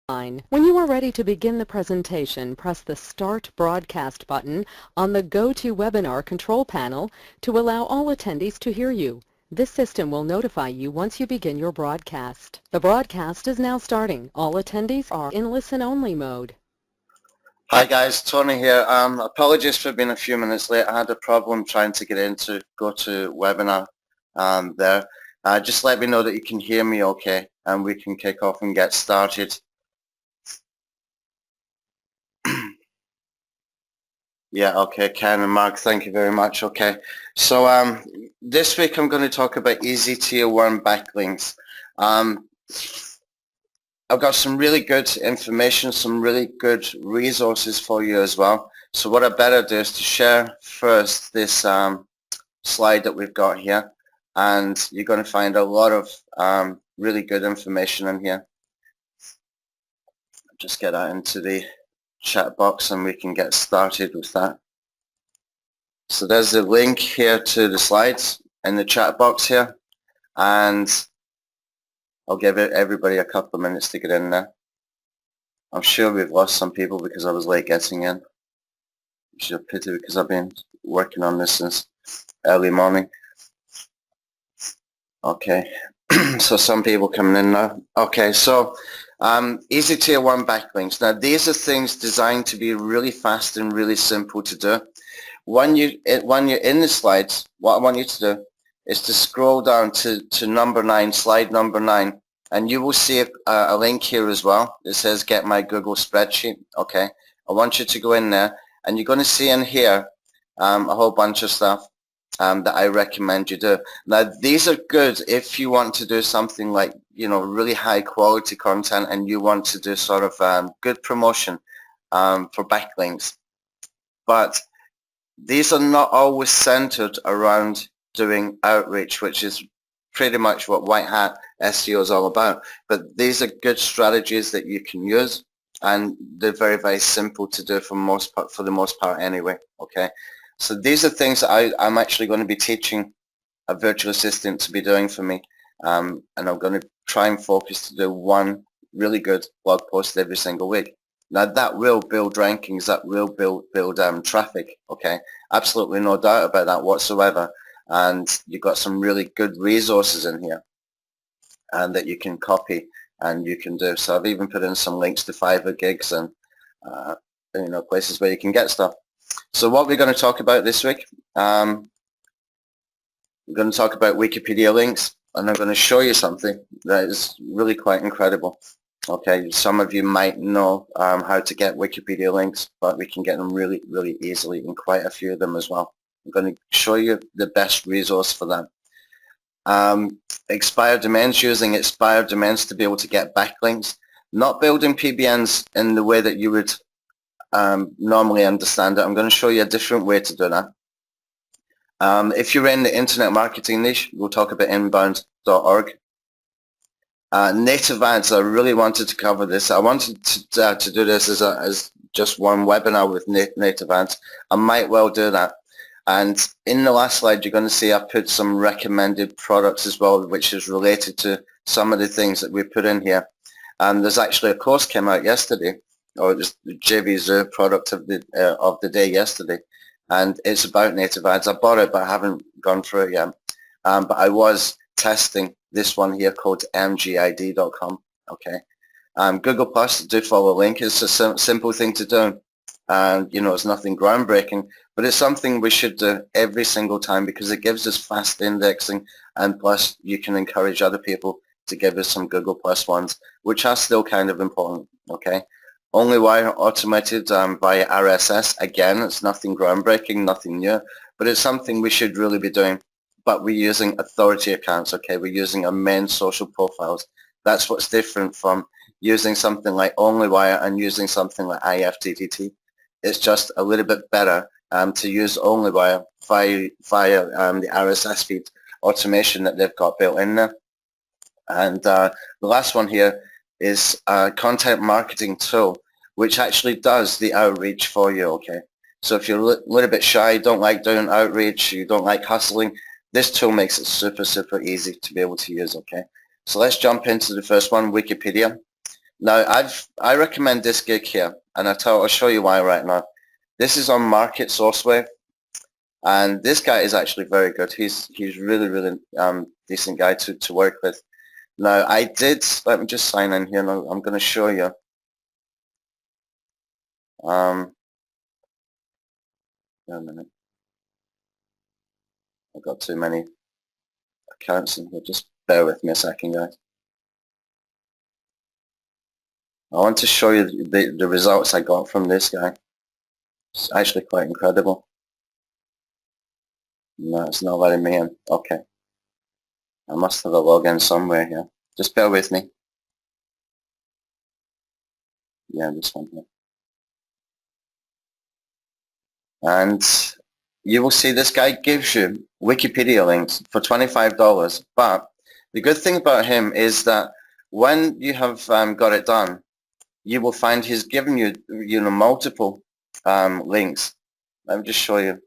When you are ready to begin the presentation, press the Start Broadcast button on the GoToWebinar control panel to allow all attendees to hear you. This system will notify you once you begin your broadcast. The broadcast is now starting. All attendees are in listen-only mode. Hi guys, Tony here. Apologies for being a few minutes late. I had a problem trying to get into GoToWebinar there. Just let me know that you can hear me okay and we can kick off and get started. Yeah, okay, Ken and Mark, thank you very much. Okay, so this week I'm going to talk about easy tier 1 backlinks. I've got some really good information, some really good resources for you as well. So what I better do is to share first this slide that we've got here, and you're going to find a lot of really good information in here. Just get that into the chat box and we can get started with that. So there's the link here to the slides in the chat box here, and I'll give everybody a couple of minutes to get in there. I'm sure we've lost some people because I was late getting in, which is a pity because I've been working on this since early morning. Okay, so some people coming in now. Okay, so easy tier 1 backlinks. Now these are things designed to be really fast and really simple to do. When you're in the slides, what I want you to do is to scroll down to number 9, slide number 9, and you will see a link here as well. It says get my Google spreadsheet. Okay, I want you to go in there and you're going to see in here a whole bunch of stuff that I recommend you do. Now these are good if you want to do something like, you know, really high quality content and you want to do sort of good promotion for backlinks. But these are not always centered around doing outreach, which is pretty much what white hat SEO is all about. But these are good strategies that you can use, and they're very, very simple to do for the most part anyway. Okay, so these are things that I'm actually going to be teaching a virtual assistant to be doing for me, and I'm going to try and focus to do one really good blog post every single week. Now that will build rankings, that will build traffic. Okay, absolutely no doubt about that whatsoever. And you've got some really good resources in here and that you can copy and you can do. So I've even put in some links to Fiverr gigs and you know, places where you can get stuff. So what we're going to talk about this week, we're going to talk about Wikipedia links, and I'm going to show you something that is really quite incredible. Okay, some of you might know how to get Wikipedia links, but we can get them really, really easily, and quite a few of them as well. I'm going to show you the best resource for that. Expired domains, using expired domains to be able to get backlinks. Not building PBNs in the way that you would normally understand it. I'm going to show you a different way to do that. If you're in the internet marketing niche, we'll talk about inbound.org. Native ads, I really wanted to cover this. I wanted to do this as just one webinar with native ads. I might well do that. And in the last slide, you're going to see I put some recommended products as well, which is related to some of the things that we put in here. And there's actually a course came out yesterday, or just the JVZoo product of the day yesterday, and it's about native ads. I bought it, but I haven't gone through it yet. But I was testing this one here called mgid.com. Okay, Google Plus, do follow a link. It's a simple thing to do. And you know, it's nothing groundbreaking, but it's something we should do every single time because it gives us fast indexing, and plus you can encourage other people to give us some Google Plus ones, which are still kind of important. Okay, Onlywire automated via RSS. Again, it's nothing groundbreaking, nothing new, but it's something we should really be doing. But we're using authority accounts. Okay, we're using our main social profiles. That's what's different from using something like Onlywire and using something like IFTTT. It's just a little bit better to use Onlywire via the RSS feed automation that they've got built in there. And the last one here is a content marketing tool, which actually does the outreach for you. Okay, so if you're a little bit shy, don't like doing outreach, you don't like hustling, this tool makes it super, super easy to be able to use. Okay, so let's jump into the first one, Wikipedia. Now, I recommend this gig here, and I'll show you why right now. This is on Market Sourcewave, and this guy is actually very good. He's really decent guy to work with. Now, let me just sign in here. Now, I'm going to show you. Wait a minute. I've got too many accounts in here. Just bear with me a second, guys. I want to show you the results I got from this guy. It's actually quite incredible. No, it's not letting me in. Okay. I must have a login somewhere here. Just bear with me. Yeah, this one here. And you will see this guy gives you Wikipedia links for $25. But the good thing about him is that when you have got it done, you will find he's given you, multiple links. Let me just show you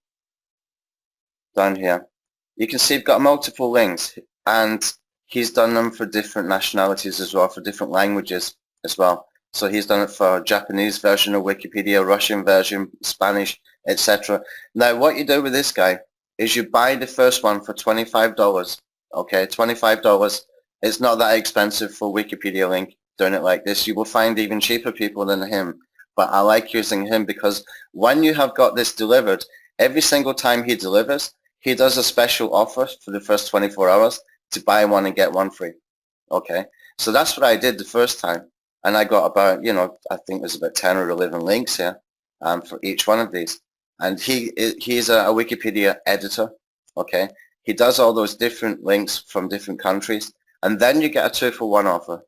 down here. You can see you've got multiple links, and he's done them for different nationalities as well, for different languages as well. So he's done it for Japanese version of Wikipedia, Russian version, Spanish, etc. Now what you do with this guy is you buy the first one for $25. Okay, $25. It's not that expensive for Wikipedia link doing it like this. You will find even cheaper people than him. But I like using him because when you have got this delivered, every single time he delivers, he does a special offer for the first 24 hours to buy one and get one free. Okay, so that's what I did the first time. And I got about, I think there's about 10 or 11 links here for each one of these. And he's a Wikipedia editor, okay? He does all those different links from different countries. And then you get a 2-for-1 offer.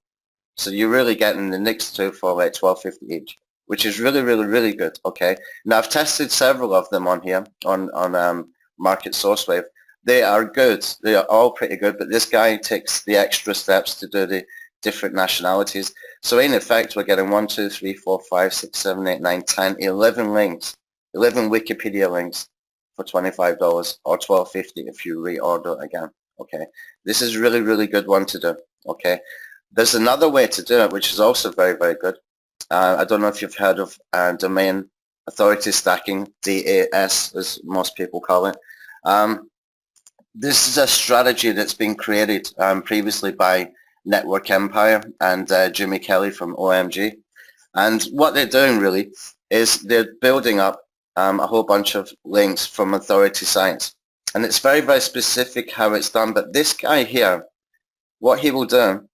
So you're really getting the next two for like $12.50 each, which is really good, okay? Now I've tested several of them on here, on Market Sourcewave. They are good. They are all pretty good, but this guy takes the extra steps to do the different nationalities. So in effect, we're getting 1, 2, 3, 4, 5, 6, 7, 8, 9, 10, 11 links, 11 Wikipedia links for $25 or $12.50 if you reorder again. Okay, this is really good one to do. Okay, there's another way to do it, which is also very good. I don't know if you've heard of domain authority stacking, DAS as most people call it. This is a strategy that's been created previously by Network Empire and Jimmy Kelly from OMG. And what they're doing really is they're building up a whole bunch of links from authority sites. And it's very specific how it's done. But this guy here, what he will do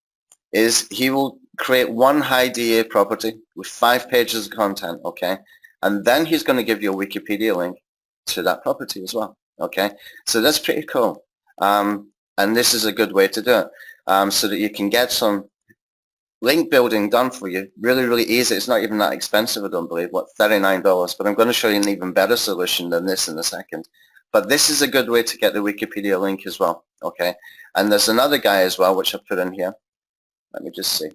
is he will create one high DA property with 5 pages of content, okay? And then he's going to give you a Wikipedia link to that property as well, okay? So that's pretty cool. And this is a good way to do it. So that you can get some link building done for you really easy. It's not even that expensive, I don't believe, what, $39, but I'm going to show you an even better solution than this in a second. But this is a good way to get the Wikipedia link as well, okay? And there's another guy as well which I put in here. Let me just see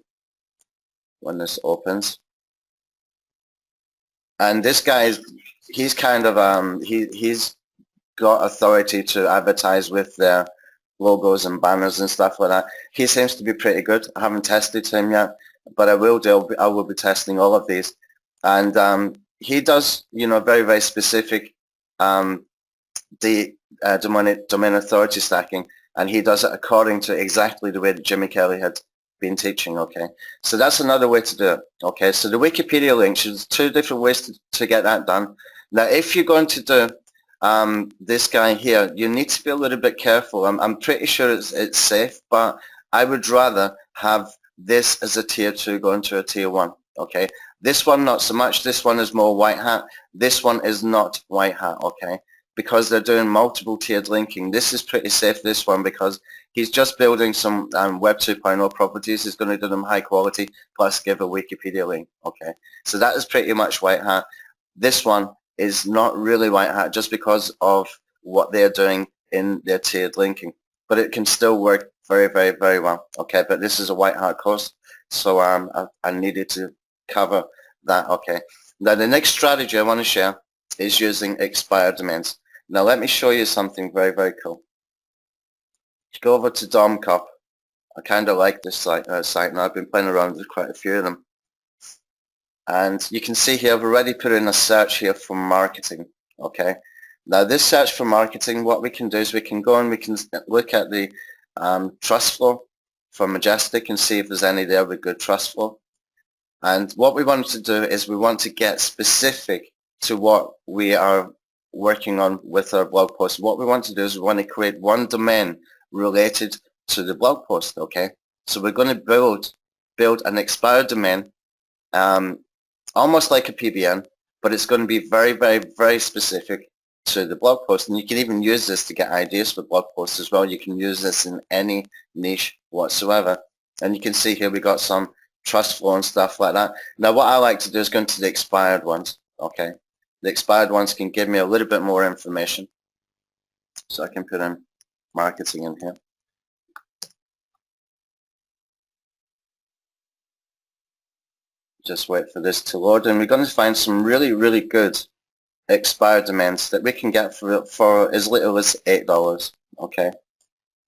when this opens. And this guy, he's kind of he's got authority to advertise with their logos and banners and stuff like that. He seems to be pretty good. I haven't tested him yet, but I will be testing all of these. And he does, very specific domain authority stacking, and he does it according to exactly the way that Jimmy Kelly had been teaching, okay? So that's another way to do it, okay? So the Wikipedia links, there's 2 different ways to get that done. Now, if you're going to do this guy here, you need to be a little bit careful. I'm pretty sure it's safe, but I would rather have this as a tier 2 going to a tier 1, okay? This one, not so much. This one is more white hat. This one is not white hat, okay? Because they're doing multiple tiered linking. This is pretty safe, this one, because he's just building some Web 2.0 properties. He's going to do them high quality, plus give a Wikipedia link, okay? So that is pretty much white hat. This one is not really white hat just because of what they're doing in their tiered linking. But it can still work very well, okay? But this is a white hat course, so I needed to cover that, okay? Now the next strategy I want to share is using expired domains. Now let me show you something very cool. Go over to DomCop I kind of like this site and I've been playing around with quite a few of them. And you can see here I've already put in a search here for marketing. Okay, now this search for marketing, what we can do is we can go and we can look at the trust flow for Majestic and see if there's any there with good trust flow. And what we want to do is we want to get specific to what we are working on with our blog post. What we want to do is we want to create one domain related to the blog post. Okay, so we're going to build an expired domain, almost like a PBN, but it's going to be very, very, very specific to the blog post. And you can even use this to get ideas for blog posts as well. You can use this in any niche whatsoever. And you can see here we got some trust flow and stuff like that. Now what I like to do is go into the expired ones. Okay, the expired ones can give me a little bit more information. So I can put in marketing in here. Just wait for this to load, and we're going to find some really, really good expired domains that we can get for as little as $8. Okay.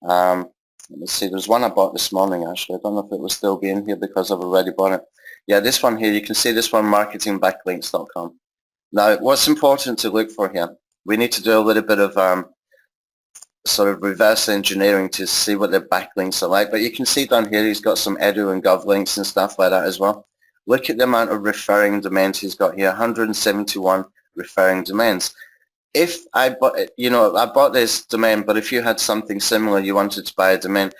Let me see. There's one I bought this morning actually. I don't know if it will still be in here because I've already bought it. Yeah, this one here. You can see this one, marketingbacklinks.com. Now, what's important to look for here? We need to do a little bit of sort of reverse engineering to see what the backlinks are like. But you can see down here he's got some edu and gov links and stuff like that as well. Look at the amount of referring domains he's got here, 171 referring domains. If I bought, I bought this domain, but if you had something similar, you wanted to buy a domain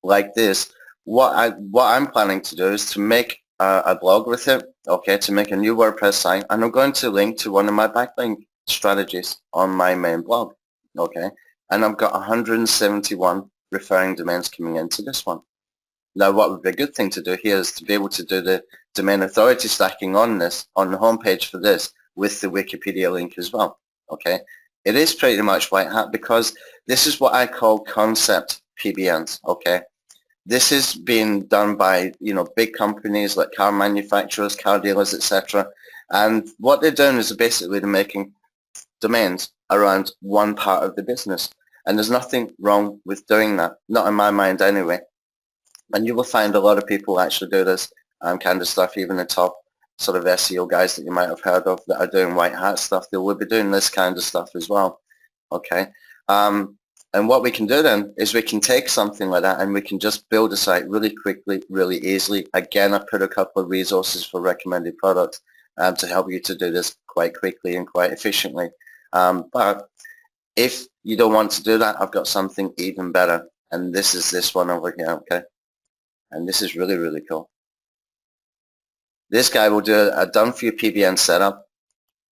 like this, what I'm planning to do is to make a blog with it, okay, to make a new WordPress site, and I'm going to link to one of my backlink strategies on my main blog, okay, and I've got 171 referring domains coming into this one. Now, what would be a good thing to do here is to be able to do the domain authority stacking on this, on the homepage for this, with the Wikipedia link as well. Okay, it is pretty much white hat because this is what I call concept PBNs. Okay, this is being done by big companies like car manufacturers, car dealers, etc. And what they're doing is basically they're making domains around one part of the business, and there's nothing wrong with doing that, not in my mind anyway. And you will find a lot of people actually do this kind of stuff, even the top sort of SEO guys that you might have heard of that are doing white hat stuff. They will be doing this kind of stuff as well. Okay, and what we can do then is we can take something like that and we can just build a site really quickly, really easily. Again, I've put a couple of resources for recommended products to help you to do this quite quickly and quite efficiently. But if you don't want to do that, I've got something even better, and this is this one over here. Okay, and this is really, really cool. This guy will do a done-for-you PBN setup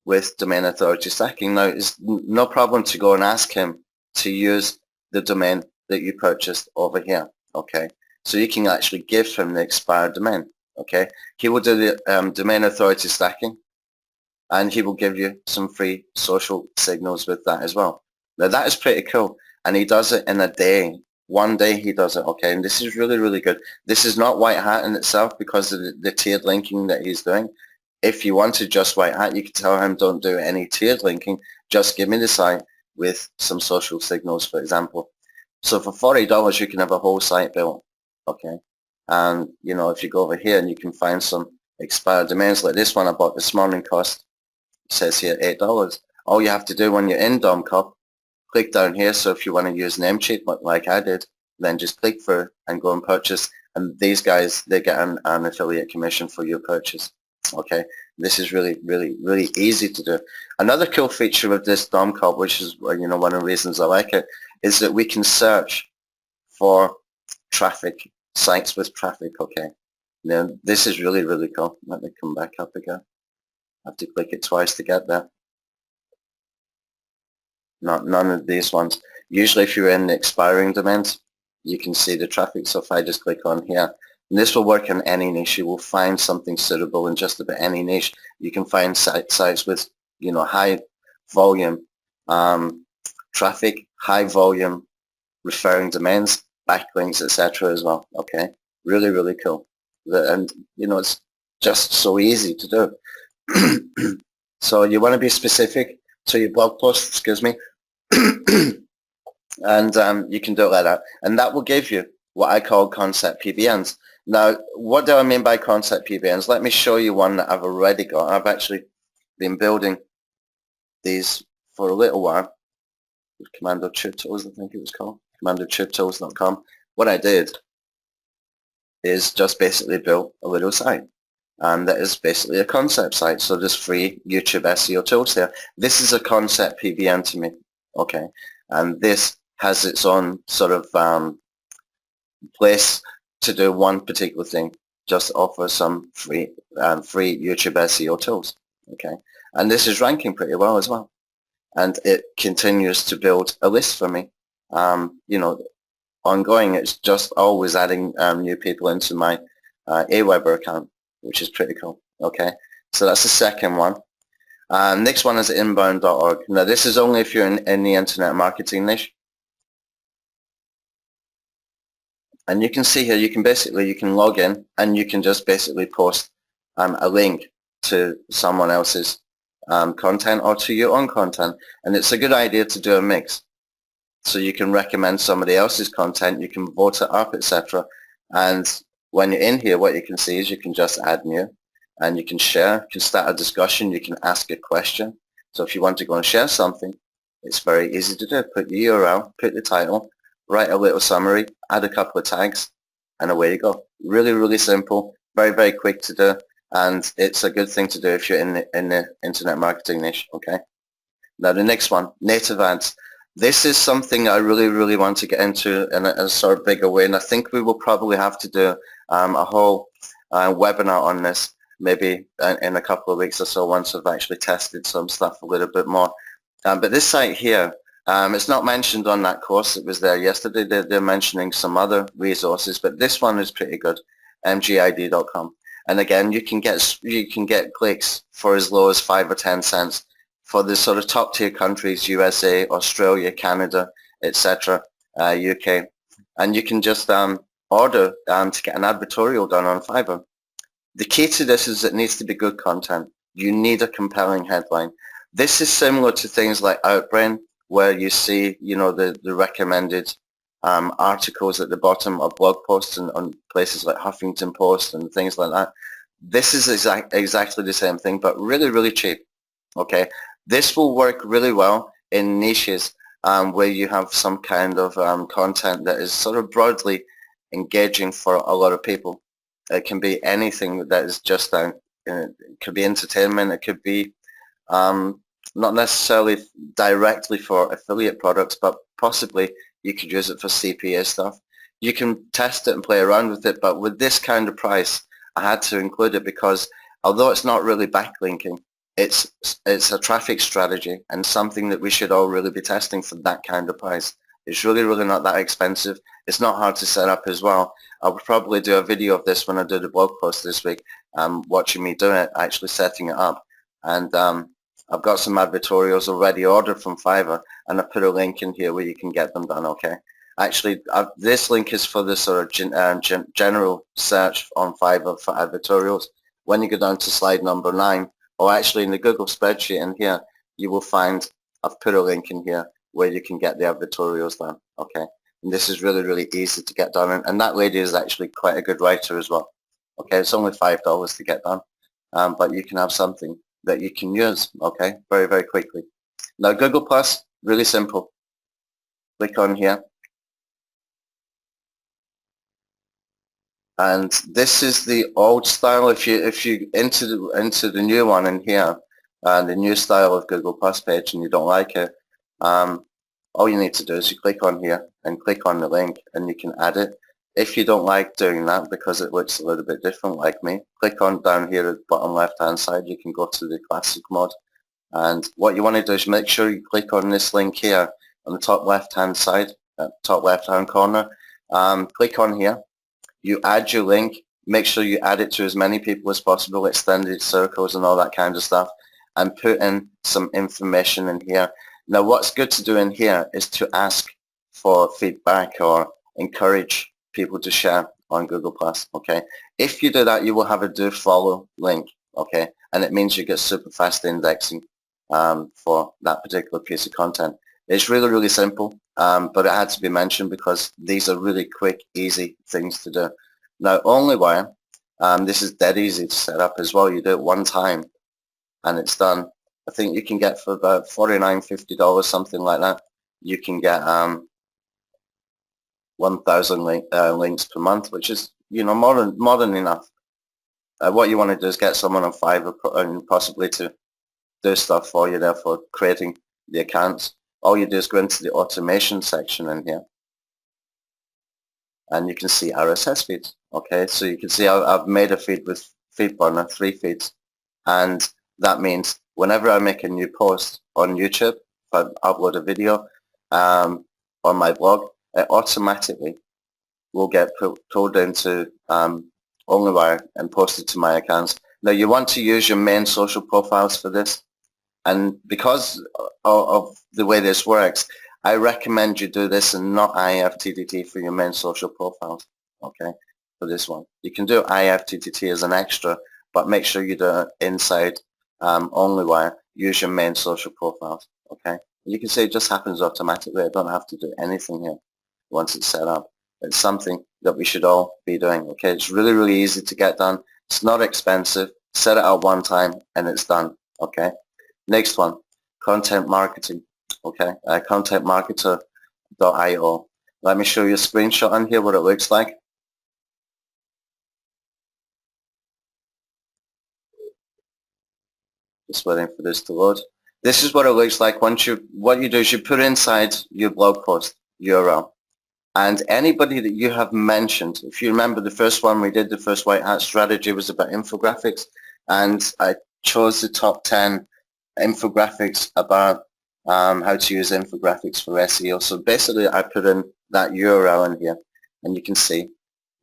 with domain authority stacking. Now, it's no problem to go and ask him to use the domain that you purchased over here. Okay, so you can actually give him the expired domain. Okay, he will do the domain authority stacking, and he will give you some free social signals with that as well. Now, that is pretty cool, and he does it in a day. One day he does it, okay, and this is really, really good. This is not white hat in itself because of the tiered linking that he's doing. If you wanted just white hat, you could tell him don't do any tiered linking, just give me the site with some social signals, for example. So for $40, you can have a whole site built, okay? And, if you go over here and you can find some expired domains, like this one I bought this morning cost, it says here $8. All you have to do when you're in DomCop, click down here. So if you want to use Namecheap like I did, then just click through and go and purchase. And these guys, they get an affiliate commission for your purchase. Okay, this is really, really, really easy to do. Another cool feature of this DomCop, which is one of the reasons I like it, is that we can search for traffic, sites with traffic. Okay, now this is really, really cool. Let me come back up again. I have to click it twice to get there. None of these ones. Usually if you're in the expiring domains, you can see the traffic. So if I just click on here, and this will work in any niche, you will find something suitable in just about any niche. You can find sites with, high volume traffic, high volume referring domains, backlinks, etc. as well. Okay, really, really cool. And, it's just so easy to do. So you want to be specific to your blog post, excuse me, and you can do it like that, and that will give you what I call concept PBNs. Now, what do I mean by concept PBNs? Let me show you one that I've already got. I've actually been building these for a little while. Commando Tools, I think it was called. CommandoTubeTools.com. What I did is just basically built a little site. And that is basically a concept site. So there's free YouTube SEO tools there. This is a concept PBN to me. Okay. And this has its own sort of place to do one particular thing. Just offer some free YouTube SEO tools. Okay. And this is ranking pretty well as well. And it continues to build a list for me. You know, ongoing. It's just always adding new people into my Aweber account, which is pretty cool. Okay, so that's the second one. Next one is inbound.org. Now this is only if you're in the internet marketing niche. And you can see here, you can log in and you can just basically post a link to someone else's content or to your own content. And it's a good idea to do a mix. So you can recommend somebody else's content, you can vote it up, etc. And when you're in here, what you can see is you can just add new and you can share, you can start a discussion, you can ask a question. So if you want to go and share something, it's very easy to do. Put the URL, put the title, write a little summary, add a couple of tags, and away you go. Really, really simple, very, very quick to do, and it's a good thing to do if you're in the internet marketing niche, okay? Now the next one, native ads. This is something I really, really want to get into in a sort of bigger way, and I think we will probably have to do a whole webinar on this, maybe in a couple of weeks or so, once I've actually tested some stuff a little bit more. But this site here, it's not mentioned on that course that was there yesterday. They're mentioning some other resources, but this one is pretty good, mgid.com. And again, you can get clicks for as low as 5 or 10 cents. For the sort of top tier countries, USA, Australia, Canada, etc., UK. And you can just order to get an advertorial done on Fiverr. The key to this is it needs to be good content. You need a compelling headline. This is similar to things like Outbrain, where you see, you know, the recommended articles at the bottom of blog posts and on places like Huffington Post and things like that. This is exactly the same thing, but really, really cheap. Okay. This will work really well in niches where you have some kind of content that is sort of broadly engaging for a lot of people. It can be anything that is just it could be entertainment, it could be not necessarily directly for affiliate products, but possibly you could use it for CPA stuff. You can test it and play around with it, but with this kind of price, I had to include it because although it's not really backlinking, it's a traffic strategy and something that we should all really be testing for that kind of price. It's really, really not that expensive. It's not hard to set up as well. I would probably do a video of this when I do the blog post this week, watching me do it, actually setting it up. And I've got some advertorials already ordered from Fiverr, and I put a link in here where you can get them done, okay? Actually, this link is for the sort of general search on Fiverr for advertorials. When you go down to slide number 9, or actually in the Google spreadsheet in here, you will find I've put a link in here where you can get the advertorials done, okay? And this is really, really easy to get done. And that lady is actually quite a good writer as well. Okay, it's only $5 to get done, but you can have something that you can use, okay, very, very quickly. Now Google Plus, really simple. Click on here. And this is the old style. If you into the new one in here, the new style of Google Plus page, and you don't like it, all you need to do is you click on here and click on the link, and you can add it. If you don't like doing that because it looks a little bit different like me, click on down here at the bottom left hand side. You can go to the classic mode, and what you want to do is make sure you click on this link here on the top left hand side, top left hand corner. Click on here. You add your link, make sure you add it to as many people as possible, extended circles and all that kind of stuff, and put in some information in here. Now what's good to do in here is to ask for feedback or encourage people to share on Google+, okay? If you do that, you will have a do follow link, okay? And it means you get super fast indexing for that particular piece of content. It's really, really simple, but it had to be mentioned because these are really quick, easy things to do. Now, Onlywire, this is dead easy to set up as well. You do it one time and it's done. I think you can get for about $49, $50, something like that. You can get 1,000 links per month, which is, you know, more than enough. What you want to do is get someone on Fiverr and possibly to do stuff for you, therefore creating the accounts. All you do is go into the automation section in here and you can see RSS feeds. Okay, so you can see I've made a feed with FeedBurner, 3 feeds, and that means whenever I make a new post on YouTube, if I upload a video on my blog, it automatically will get pulled into Onlywire and posted to my accounts. Now you want to use your main social profiles for this, and because of the way this works, I recommend you do this and not IFTTT for your main social profiles, okay, for this one. You can do IFTTT as an extra, but make sure you do it inside Onlywire. Use your main social profiles, okay? You can say it just happens automatically. I don't have to do anything here once it's set up. It's something that we should all be doing, okay? It's really, really easy to get done. It's not expensive. Set it up one time and it's done, okay? Next one, content marketing, okay? Contentmarketer.io. Let me show you a screenshot on here, what it looks like. Just waiting for this to load. This is what it looks like. What you do is you put inside your blog post URL. And anybody that you have mentioned, if you remember the first one we did, the first white hat strategy was about infographics, and I chose the top 10 infographics about how to use infographics for SEO. So basically I put in that URL in here and you can see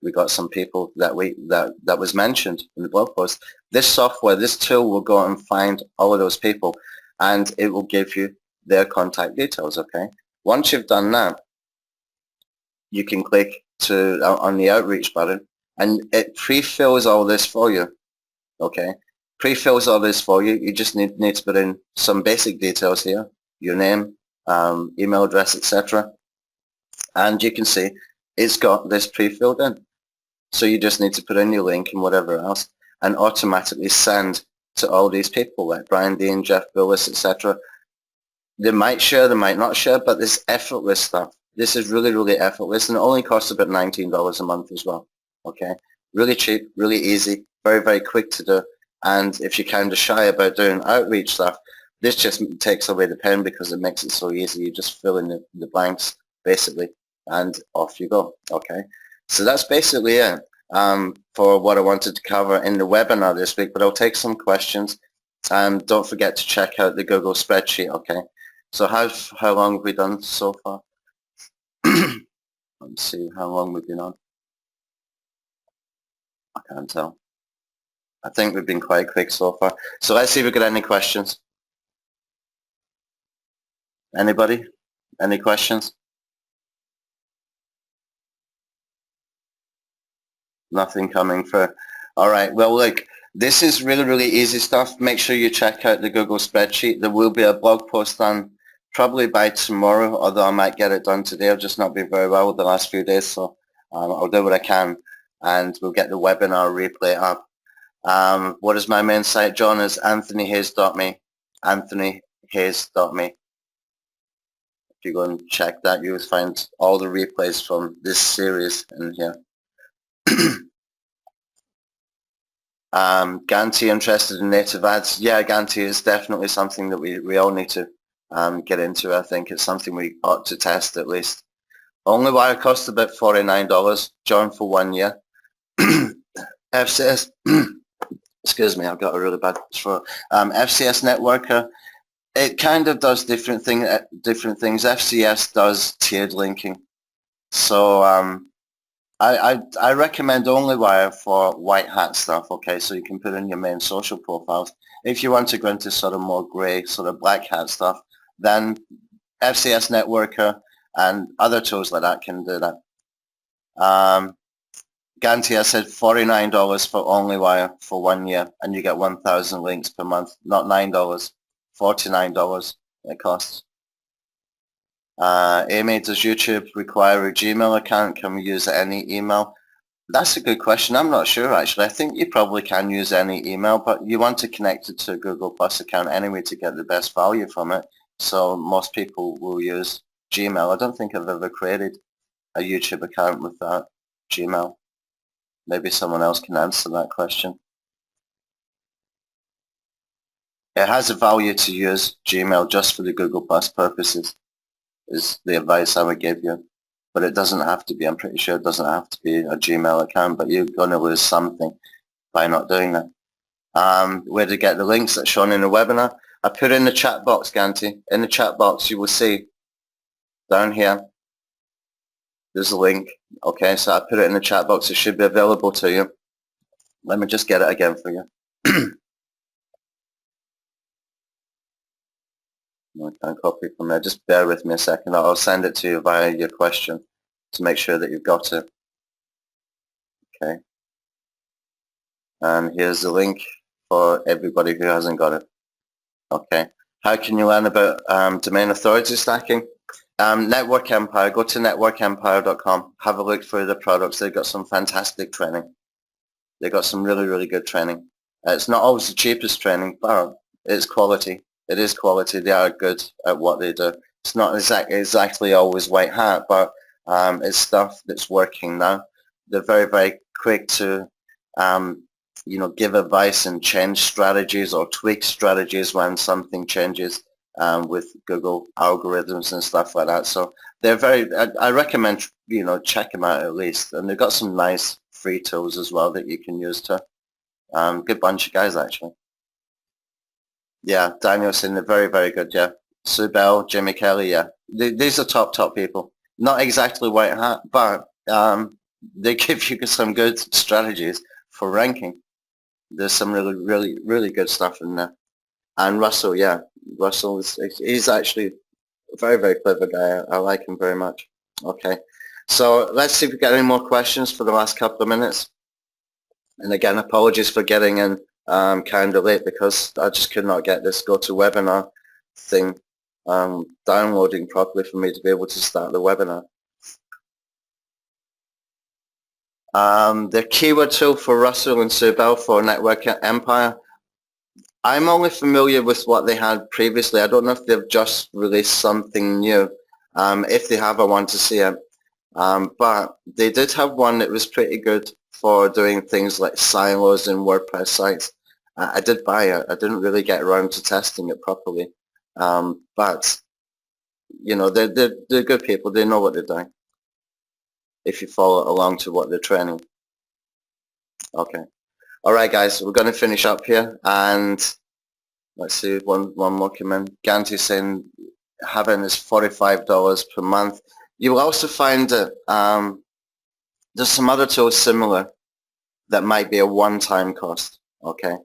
we got some people that was mentioned in the blog post. This software, this tool will go and find all of those people and it will give you their contact details, okay? Once you've done that, you can click on the outreach button and it pre-fills all this for you, okay? Pre-fills all this for you. You just need to put in some basic details here, your name, email address, etc. And you can see it's got this pre-filled in. So you just need to put in your link and whatever else and automatically send to all these people like Brian Dean, Jeff Billis, etc. They might share, they might not share, but this effortless stuff. This is really, really effortless, and it only costs about $19 a month as well, okay? Really cheap, really easy, very, very quick to do. And if you're kind of shy about doing outreach stuff, this just takes away the pen because it makes it so easy. You just fill in the blanks, basically, and off you go, okay? So that's basically it for what I wanted to cover in the webinar this week, but I'll take some questions. Don't forget to check out the Google spreadsheet, okay? So how long have we done so far? Let's see how long we've been on. I can't tell. I think we've been quite quick so far. So let's see if we got any questions. Anybody? Any questions? Nothing coming through. All right. Well, look, this is really, really easy stuff. Make sure you check out the Google spreadsheet. There will be a blog post done probably by tomorrow, although I might get it done today. I've just not been very well the last few days, so I'll do what I can, and we'll get the webinar replay up. What is my main site, John? Is anthonyhayes.me. anthonyhayes.me. If you go and check that, you will find all the replays from this series in here. Ganti interested in native ads? Yeah, Ganti is definitely something that we all need to get into. I think it's something we ought to test at least. Onlywire costs about $49, John, for 1 year. FCS, excuse me, I've got a really bad throat. FCS Networker, it kind of does different things. FCS does tiered linking. So I recommend Onlywire for white hat stuff, okay, so you can put in your main social profiles. If you want to go into sort of more grey, sort of black hat stuff, then FCS Networker and other tools like that can do that. Ganti, I said $49 for Onlywire for 1 year, and you get 1,000 links per month, not $9, $49 it costs. Amy, does YouTube require a Gmail account? Can we use any email? That's a good question. I'm not sure actually. I think you probably can use any email, but you want to connect it to a Google Plus account anyway to get the best value from it. So most people will use Gmail. I don't think I've ever created a YouTube account without Gmail. Maybe someone else can answer that question. It has a value to use Gmail just for the Google Plus purposes, is the advice I would give you. But it doesn't have to be. I'm pretty sure it doesn't have to be a Gmail account, but you're going to lose something by not doing that. Where to get the links that's shown in the webinar? I put in the chat box, Ganti. In the chat box, you will see down here, there's a link. Okay, so I put it in the chat box. It should be available to you. Let me just get it again for you. I can't copy from there. Just bear with me a second. I'll send it to you via your question to make sure that you've got it. Okay. And here's the link for everybody who hasn't got it. Okay. How can you learn about domain authority stacking? Network Empire. Go to networkempire.com. Have a look through the products. They've got some fantastic training. They've got some really, really good training. It's not always the cheapest training, but it's quality. It is quality. They are good at what they do. It's not exactly always white hat, but it's stuff that's working now. They're very, very quick to, give advice and change strategies or tweak strategies when something changes with Google algorithms and stuff like that. So they're very, I recommend, check them out at least. And they've got some nice free tools as well that you can use too. Good bunch of guys, actually. Yeah, Danielson, they're very, very good, yeah. Sue Bell, Jimmy Kelly, yeah. These are top people. Not exactly white hat, but they give you some good strategies for ranking. There's some really, really, really good stuff in there. And Russell, yeah. Russell, he's actually a very, very clever guy. I like him very much. Okay. So let's see if we get any more questions for the last couple of minutes. And again, apologies for getting in kind of late because I just could not get this GoToWebinar thing downloading properly for me to be able to start the webinar. The keyword tool for Russell and Sue Bell for Network Empire. I'm only familiar with what they had previously. I don't know if they've just released something new. If they have, I want to see it. But they did have one that was pretty good for doing things like silos and WordPress sites. I did buy it. I didn't really get around to testing it properly. But, they're good people. They know what they're doing if you follow along to what they're training. Okay. All right, guys, we're going to finish up here. And let's see, one more comment. Ganti saying having is $45 per month. You will also find that there's some other tools similar that might be a one-time cost, okay?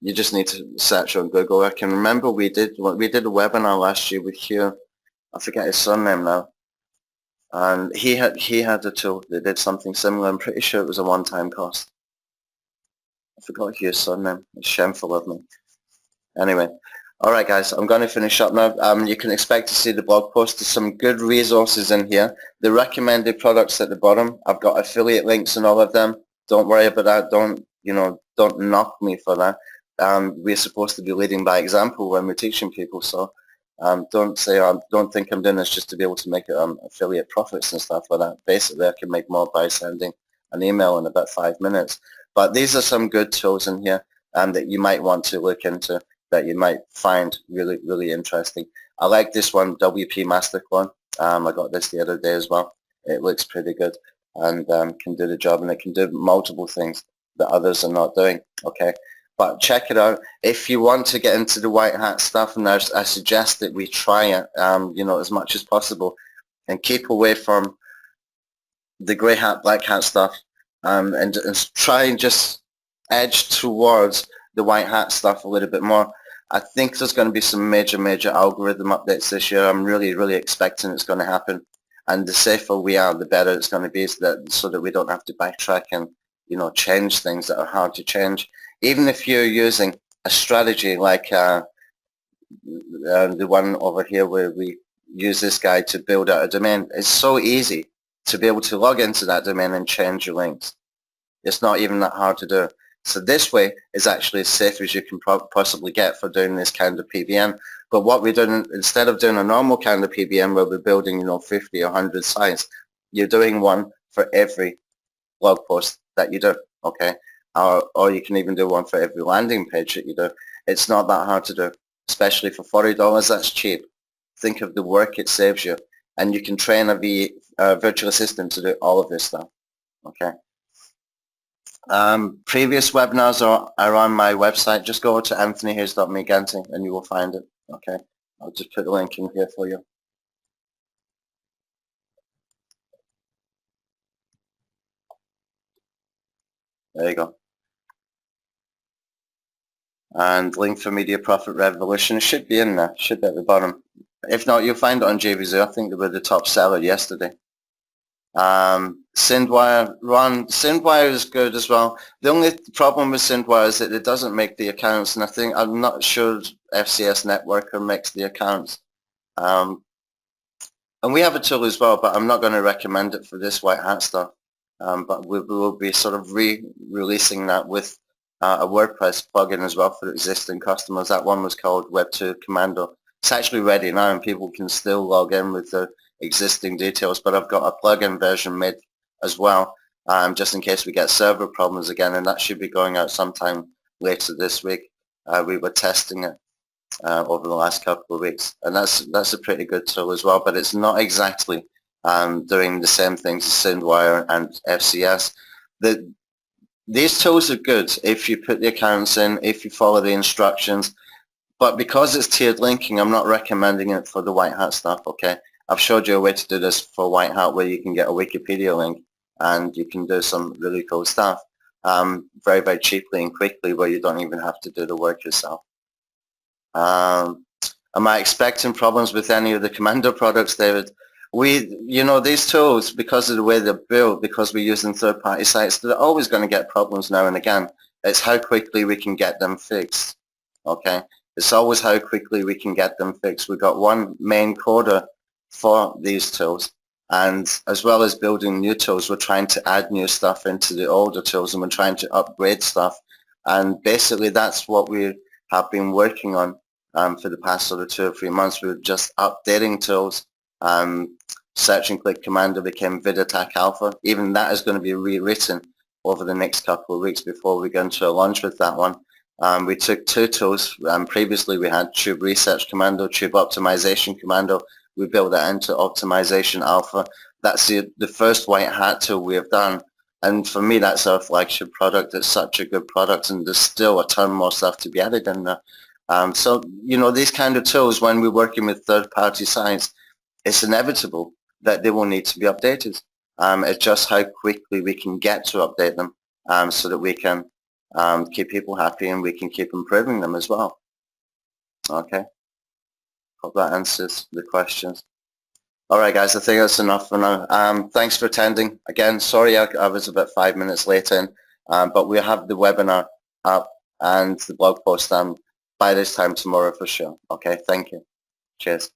You just need to search on Google. I can remember we did a webinar last year with Hugh. I forget his surname now. And he had a tool that did something similar. I'm pretty sure it was a one-time cost. I forgot Hugh's surname. It's shameful of me. Anyway. All right, guys, I'm going to finish up now. You can expect to see the blog post. There's some good resources in here. The recommended products at the bottom. I've got affiliate links in all of them. Don't worry about that. Don't knock me for that. We're supposed to be leading by example when we're teaching people. So don't think I'm doing this just to be able to make affiliate profits and stuff like that. Basically, I can make more by sending an email in about 5 minutes. But these are some good tools in here that you might want to look into, that you might find really, really interesting. I like this one, WP Master Clone. I got this the other day as well. It looks pretty good and can do the job, and it can do multiple things that others are not doing, okay? But check it out. If you want to get into the white hat stuff, and I suggest that we try it, as much as possible, and keep away from the grey hat, black hat stuff, and try and just edge towards the white hat stuff a little bit more. I think there's going to be some major algorithm updates this year. I'm really, really expecting it's going to happen. And the safer we are, the better it's going to be, so that we don't have to backtrack and, change things that are hard to change. Even if you're using a strategy like the one over here where we use this guide to build out a domain. It's so easy to be able to log into that domain and change your links. It's not even that hard to do. So this way is actually as safe as you can possibly get for doing this kind of PBM. But what we're doing, instead of doing a normal kind of PBM where we're building, 50 or 100 sites, you're doing one for every blog post that you do, okay? Or you can even do one for every landing page that you do. It's not that hard to do, especially for $40. That's cheap. Think of the work it saves you. And you can train a virtual assistant to do all of this stuff, okay? Previous webinars are on my website. Just go to anthonyhayes.me and you will find it, okay? I'll just put the link in here for you. There you go. And link for Media Profit Revolution should be in there, should be at the bottom. If not, you'll find it on JVZoo. I think they were the top seller yesterday. Syndwire, Syndwire is good as well. The only problem with Syndwire is that it doesn't make the accounts, and I'm not sure FCS Networker makes the accounts. And we have a tool as well, but I'm not going to recommend it for this white hat stuff. But we will be sort of re-releasing that with a WordPress plugin as well for existing customers. That one was called Web2 Commando. It's actually ready now and people can still log in with the existing details, but I've got a plugin version made as well, just in case we get server problems again, and that should be going out sometime later this week. We were testing it over the last couple of weeks, and that's a pretty good tool as well, but it's not exactly doing the same things as Syndwire and FCS. These tools are good if you put the accounts in, if you follow the instructions, but because it's tiered linking, I'm not recommending it for the white hat stuff, okay? I've showed you a way to do this for white hat where you can get a Wikipedia link and you can do some really cool stuff very, very cheaply and quickly where you don't even have to do the work yourself. Am I expecting problems with any of the Commando products, David? These tools, because of the way they're built, because we're using third-party sites, they're always going to get problems now and again. It's how quickly we can get them fixed, okay? It's always how quickly we can get them fixed. We've got one main coder for these tools, and as well as building new tools, we're trying to add new stuff into the older tools, and we're trying to upgrade stuff. And basically that's what we have been working on for the past sort of 2 or 3 months. We're just updating tools. Search and Click Commando became VidAttack Alpha. Even that is going to be rewritten over the next couple of weeks before we go into a launch with that one. We took 2 tools. Previously we had Tube Research Commando, Tube Optimization Commando. We built that into Optimization Alpha. That's the first white hat tool we have done. And for me, that's our flagship product. It's such a good product, and there's still a ton more stuff to be added in there. So, these kind of tools, when we're working with third-party sites, it's inevitable that they will need to be updated. It's just how quickly we can get to update them so that we can keep people happy and we can keep improving them as well. Okay. Hope that answers the questions. All right, guys, I think that's enough for now. Thanks for attending. Again, sorry I was about 5 minutes late in, but we'll have the webinar up and the blog post by this time tomorrow for sure. Okay, thank you. Cheers.